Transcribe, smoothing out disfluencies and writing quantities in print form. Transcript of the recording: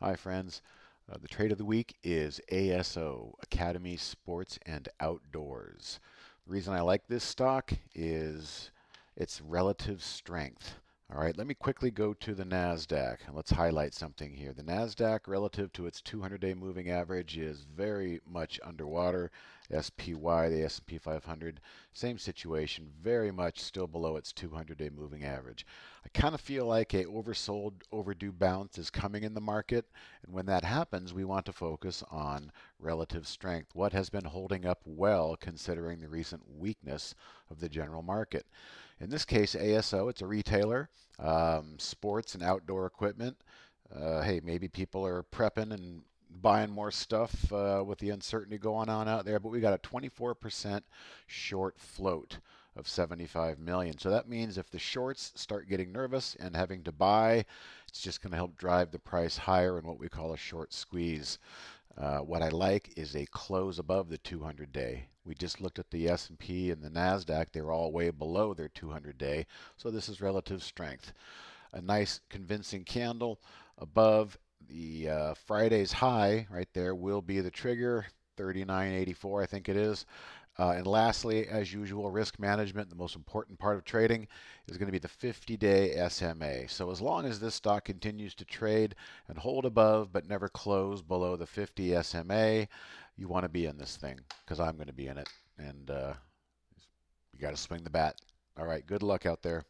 Hi, friends. The trade of the week is ASO, Academy Sports and Outdoors. The reason I like this stock is its relative strength. All right, let me quickly go to the NASDAQ and let's highlight something here. The NASDAQ relative to its 200-day moving average is very much underwater. SPY, the S&P 500, same situation, very much still below its 200-day moving average. I kind of feel like a oversold, overdue bounce is coming in the market, and when that happens, we want to focus on relative strength. What has been holding up well considering the recent weakness of the general market? In this case, ASO, it's a retailer, sports and outdoor equipment. Hey, maybe people are prepping and buying more stuff with the uncertainty going on out there, but we got a 24% short float of 75 million. So that means if the shorts start getting nervous and having to buy, it's just going to help drive the price higher in what we call a short squeeze. What I like is a close above the 200-day. We just looked at the S&P and the NASDAQ. They were all way below their 200-day. So this is relative strength. A nice convincing candle above the Friday's high right there will be the trigger, 39.84 I think it is. And lastly, as usual, risk management, the most important part of trading, is going to be the 50-day SMA. So as long as this stock continues to trade and hold above but never close below the 50 SMA, you want to be in this thing because I'm going to be in it. And you got to swing the bat. All right, good luck out there.